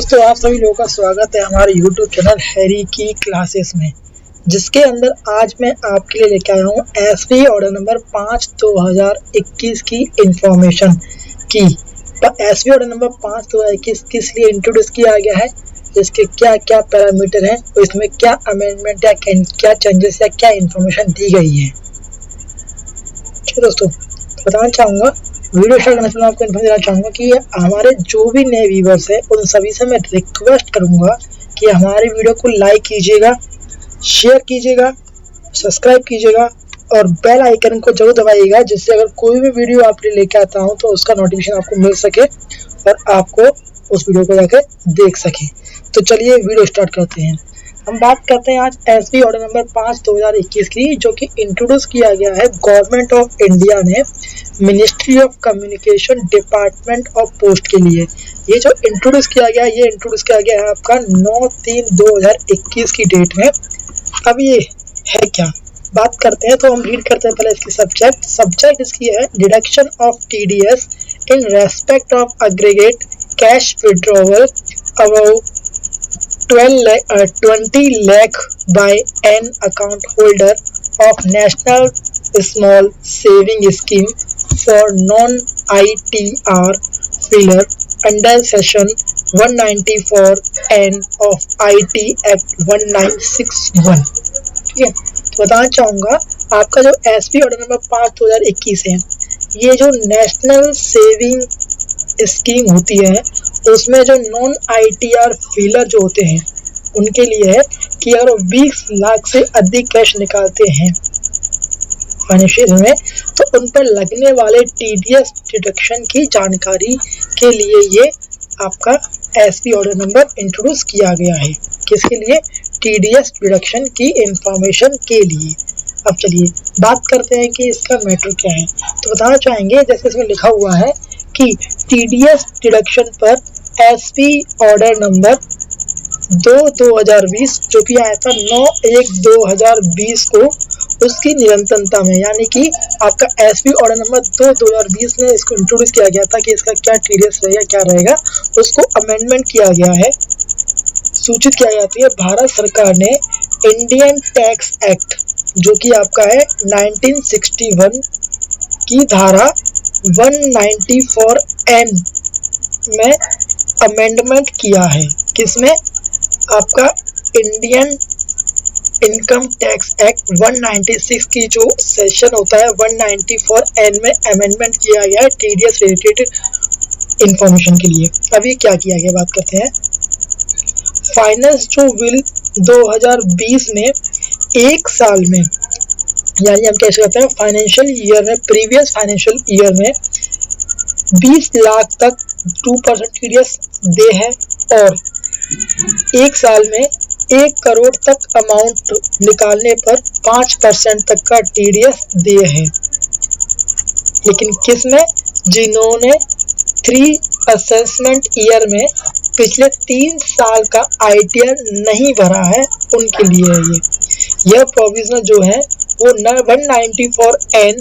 दोस्तों, आप सभी लोगों का स्वागत है हमारे YouTube चैनल हैरी की क्लासेस में, जिसके अंदर आज मैं आपके लिए लेके आया हूँ एसबी ऑर्डर नंबर 5/2021 की इंफॉर्मेशन की। एसबी ऑर्डर नंबर 5/2021 किस लिए इंट्रोड्यूस किया गया है, इसके क्या क्या पैरामीटर हैं और इसमें क्या अमेंडमेंट या क्या चेंजेस या क्या इंफॉर्मेशन दी गई है। ठीक है दोस्तों, बताना चाहूँगा वीडियो स्टार्ट करने से मैं आपको इन्फॉर्मेशन देना चाहूँगा कि हमारे जो भी नए व्यूवर्स हैं उन सभी से मैं रिक्वेस्ट करूँगा कि हमारे वीडियो को लाइक कीजिएगा, शेयर कीजिएगा, सब्सक्राइब कीजिएगा और बेल आइकन को जरूर दबाइएगा, जिससे अगर कोई भी वीडियो आपके लेके आता हूँ तो उसका नोटिफिकेशन आपको मिल सके और आपको उस वीडियो को जाकर देख सके। तो चलिए वीडियो स्टार्ट करते हैं। हम बात करते हैं आज एसबी ऑर्डर नंबर 5/2021 की, जो कि इंट्रोड्यूस किया गया है गवर्नमेंट ऑफ इंडिया ने ministry of communication department of post के लिए। ये जो इंट्रोड्यूस किया गया है आपका 9/3/2021 की डेट में। अब ये है क्या, बात करते हैं तो हम रीड करते हैं पहले इसकी सब्जेक्ट इसकी है deduction of TDS in respect of aggregate cash withdrawal about 20 lakh by an account holder of National Small Saving Scheme for non-ITR filer under Section 194N of IT Act 1961। ठीक है, तो बताना चाहूँगा आपका जो एसबी ऑर्डर नंबर 5/2021 है, ये जो नेशनल सेविंग स्कीम होती है उसमें जो नॉन ITR फीलर जो होते हैं उनके लिए है कि अगर 20 लाख से अधिक कैश निकालते हैं फाइनेंशियल में तो उन पर लगने वाले टीडीएस डिडक्शन की जानकारी के लिए ये आपका एसबी ऑर्डर नंबर इंट्रोड्यूस किया गया है। किसके लिए? टीडीएस डिडक्शन की इंफॉर्मेशन के लिए। अब चलिए बात करते हैं कि इसका मैटर क्या है। तो बताना चाहेंगे जैसे इसमें लिखा हुआ है कि टीडीएस डिडक्शन पर एसबी ऑर्डर नंबर 2/2020 जो कि आया था 9/1/2020 को, उसकी निरंतरता में, यानी कि आपका एसबी ऑर्डर नंबर 2/2020 में इसको इंट्रोड्यूस किया गया था कि इसका क्या टीडीएस रहेगा, क्या रहेगा, उसको अमेंडमेंट किया गया है, सूचित किया जाती है। भारत सरकार ने इंडियन टैक्स एक्ट जो कि आपका है 1961 की धारा 194N में अमेंडमेंट किया है। किसमें? आपका इंडियन इनकम टैक्स एक्ट 196 की जो सेशन होता है 194N में अमेंडमेंट किया गया है टीडीएस रिलेटेड इंफॉर्मेशन के लिए। अभी क्या किया गया, बात करते हैं। फाइनेंस जो बिल 2020 में एक साल में, यानी हम कैसे कहते हैं फाइनेंशियल ईयर में, प्रीवियस फाइनेंशियल ईयर में 20 लाख तक 2% टीडीएस दे है और एक साल में 1 करोड़ तक अमाउंट निकालने पर 5% तक का टीडीएस दे है। लेकिन किस में? जिन्होंने 3 असेसमेंट ईयर में पिछले 3 साल का ITR नहीं भरा है उनके लिए है यह प्रोविजन जो है वो 194N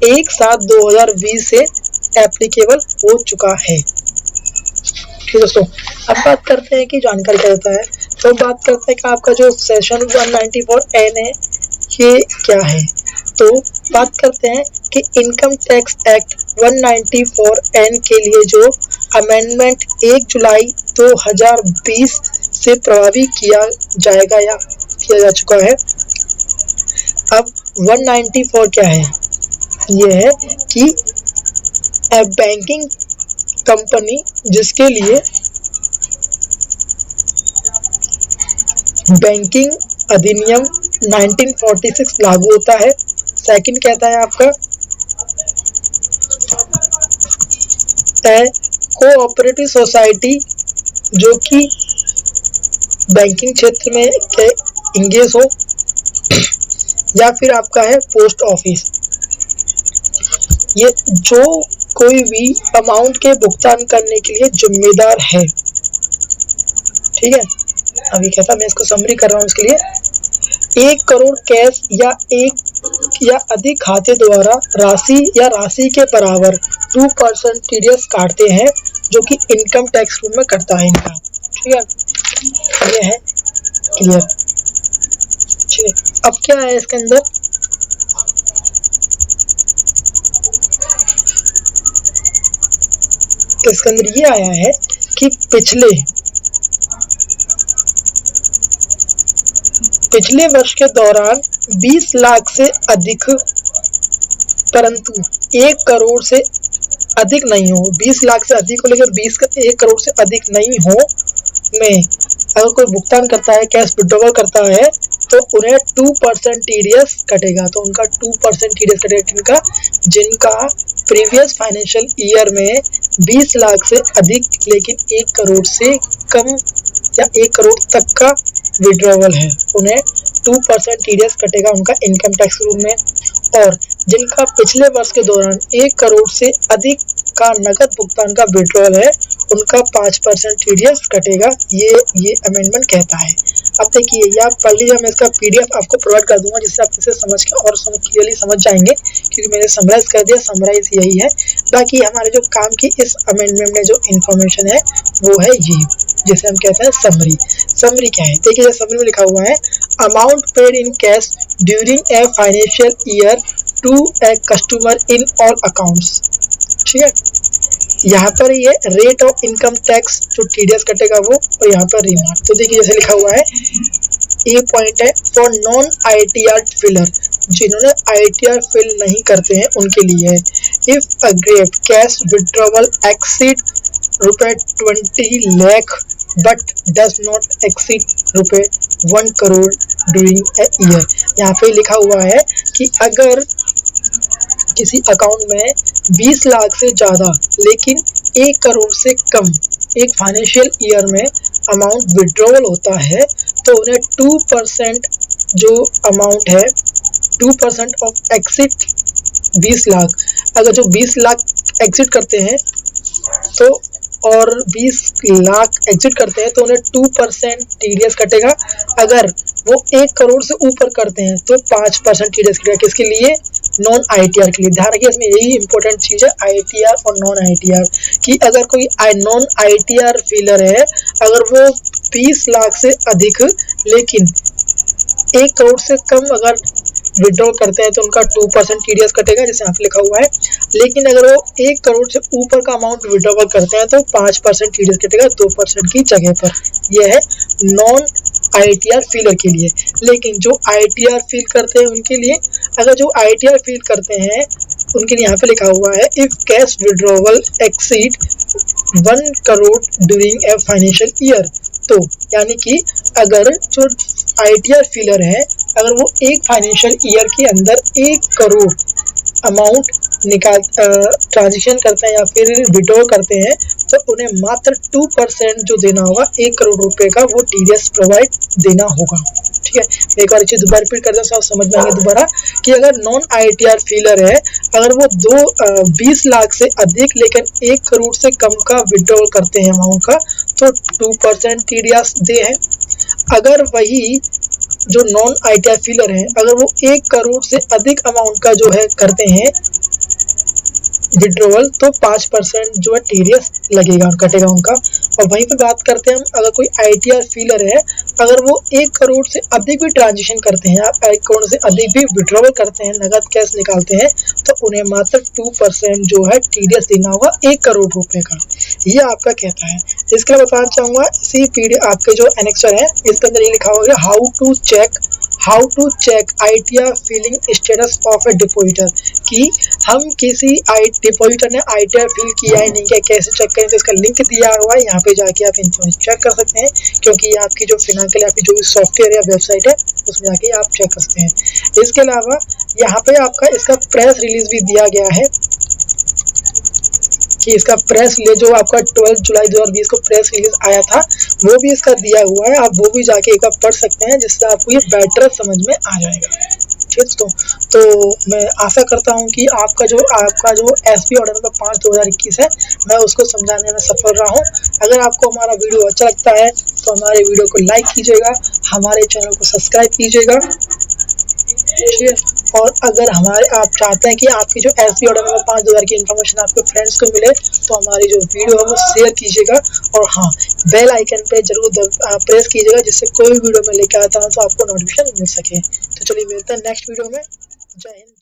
1/7/2020 से एप्लीकेबल हो चुका है। ठीक है दोस्तों, अब बात करते हैं कि जानकारी क्या देता है। तो बात करते हैं कि आपका जो सेशन 194N है ये क्या है। तो बात करते हैं कि इनकम टैक्स एक्ट 194N के लिए जो अमेंडमेंट 1 जुलाई 2020 से प्रभावी किया जाएगा या किया जा चुका है। अब 194 क्या है? ये है कि बैंकिंग कंपनी जिसके लिए बैंकिंग अधिनियम 1946 लागू होता है। सेकंड कहता है आपका कोऑपरेटिव सोसाइटी जो कि बैंकिंग क्षेत्र में इंगेज हो, या फिर आपका है पोस्ट ऑफिस, ये जो कोई भी अमाउंट के भुगतान करने के लिए जिम्मेदार है। ठीक है, अभी कहता मैं इसको समरी कर रहा हूँ। इसके लिए 1 करोड़ कैश या एक या अधिक खाते द्वारा राशि या राशि के बराबर 2% टीडीएस काटते हैं जो कि इनकम टैक्स रूम में करता है इनका। ठीक है, ये है क्लियर। ठीक है, अब क्या है इसके अंदर, इसके अंदर ये आया है कि पिछले वर्ष के दौरान 20 लाख से अधिक, परंतु 1 करोड़ से अधिक नहीं हो, 20 लाख से अधिक हो लेकिन 1 करोड़ से अधिक नहीं हो में अगर कोई भुगतान करता है, कैश विड्रॉवल करता है, तो उन्हें 2% TDS कटेगा। तो उनका 2% TDS कटेगा जिनका प्रीवियस फाइनेंशियल ईयर में 20 लाख से अधिक लेकिन 1 करोड़ से कम या 1 करोड़ तक का विड्रॉवल है, उन्हें 2% TDS कटेगा उनका इनकम टैक्स रूल में। और जिनका पिछले वर्ष के दौरान 1 करोड़ से अधिक का नकद भुगतान का विड्रॉवल है, उनका 5% TDS कटेगा। ये अमेंडमेंट कहता है। अब देखिए, ये आप पढ़ लीजिए, मैं इसका PDF आपको प्रोवाइड कर दूंगा जिससे आप इसे समझ के और क्लियरली समझ जाएंगे, क्योंकि मैंने समराइज कर दिया। समराइज यही है, बाकी हमारे जो काम की इस अमेंडमेंट में जो इन्फॉर्मेशन है वो है ये, जिसे हम कहते हैं समरी। समरी क्या है, देखिए समरी में लिखा हुआ है amount paid in cash during a financial year to a customer in all accounts. ठीक है, यहाँ पर ये रेट ऑफ इनकम टैक्स जो TDS कटेगा वो, और यहाँ पर रिमार्क। तो देखिए जैसे लिखा हुआ है, ये पॉइंट है फॉर नॉन ITR फिलर, जिन्होंने ITR फिल नहीं करते हैं उनके लिए। If agreed cash withdrawal exceed ₹20 lakh but does not exceed ₹1 crore during a year. यहाँ पे लिखा हुआ है कि अगर किसी अकाउंट में 20 लाख से ज़्यादा लेकिन 1 करोड़ से कम एक फाइनेंशियल ईयर में अमाउंट विड्रॉवल होता है, तो उन्हें 2% जो अमाउंट है, 2% ऑफ एक्सिट 20 लाख, अगर जो 20 लाख एग्जिट करते हैं तो, और 20 लाख एग्जिट करते हैं तो उन्हें 2% TDS कटेगा। अगर वो 1 करोड़ से ऊपर करते हैं तो 5% TDS कटेगा। किसके लिए? नॉन ITR के लिए। ध्यान रखिए, इसमें यही इंपॉर्टेंट चीज़ है, ITR और नॉन ITR कि अगर कोई नॉन ITR फीलर है, अगर वो 20 लाख से अधिक लेकिन 1 करोड़ से कम अगर विड्रॉ करते हैं तो उनका 2% TDS कटेगा, जैसे यहाँ पे लिखा हुआ है। लेकिन अगर वो 1 करोड़ से ऊपर का अमाउंट विड्रॉ करते हैं तो 5% TDS कटेगा 2% की जगह पर। यह है नॉन ITR फीलर के लिए। लेकिन जो ITR फील करते हैं उनके लिए, अगर जो ITR फील करते हैं उनके लिए यहाँ पे लिखा हुआ है if cash withdrawal exceed 1 crore during a financial year. तो यानी कि अगर जो ITR फीलर है, अगर वो एक फाइनेंशियल ईयर के अंदर 1 करोड़ अमाउंट ट्रांजेक्शन करते हैं या फिर विड्रॉ करते हैं, तो उन्हें मात्र 2% जो देना होगा 1 करोड़ रुपए का, वो TDS प्रोवाइड देना होगा। ठीक है, मैं एक बार चीज़ दोबारा रिपीट कर दूँ, समझ में आएंगे दोबारा कि अगर नॉन ITR फीलर है, अगर वो 20 लाख से अधिक लेकिन 1 करोड़ से कम का विड्रॉ करते हैं अमाउंट का, तो 2% TDS दे है। अगर वही जो नॉन ITR फीलर है, अगर वो 1 करोड़ से अधिक अमाउंट का जो है करते हैं विड्रॉवल, तो 5% जो है TDS लगेगा, कटेगा उनका। और वहीं पे बात करते हैं हम, अगर कोई ITR फीलर है, अगर वो 1 करोड़ से अधिक भी ट्रांजेक्शन करते हैं, आप 1 करोड़ से अधिक भी विड्रॉवल करते हैं, नगद कैश निकालते हैं, तो उन्हें मात्र 2% जो है TDS देना होगा 1 करोड़ रुपए का। ये आपका कहता है। इसके लिए बताना चाहूँगा, इसी PDF आपके जो एनेक्सर है इसके अंदर ये लिखा होगा how to check ITR filing status of a depositor, कि हम किसी डिपॉजिटर ने ITR फील किया है नहीं किया, कैसे चेक करें। तो इसका लिंक दिया हुआ है, यहाँ पे जाके आप इन्फॉर्मेशन चेक कर सकते हैं, क्योंकि ये आपकी जो फिनांशियल आपकी जो भी सॉफ्टवेयर या वेबसाइट है उसमें जाके आप चेक कर सकते हैं। इसके अलावा यहाँ पे आपका इसका प्रेस रिलीज भी दिया गया है, कि इसका प्रेस रिलीज जो आपका 12 जुलाई 2020 को प्रेस रिलीज आया था, वो भी इसका दिया हुआ है। आप वो भी जाके एक बार पढ़ सकते हैं, जिससे आपको ये बेटर समझ में आ जाएगा। ठीक, तो मैं आशा करता हूं कि आपका जो SP ऑर्डर नंबर 5/2021 है, मैं उसको समझाने में सफल रहा हूं। अगर आपको हमारा वीडियो अच्छा लगता है तो हमारे वीडियो को लाइक कीजिएगा, हमारे चैनल को सब्सक्राइब कीजिएगा। ठीक है। और अगर आप चाहते हैं कि आपकी जो एसबी ऑर्डर नंबर 5/2000 की इन्फॉर्मेशन आपके फ्रेंड्स को मिले तो हमारी जो वीडियो है वो शेयर कीजिएगा और हाँ बेल आइकन पे जरूर प्रेस कीजिएगा जिससे कोई वीडियो में लेकर आता हूँ तो आपको नोटिफिकेशन मिल सके। तो चलिए मिलते हैं नेक्स्ट वीडियो में। जय हिंद।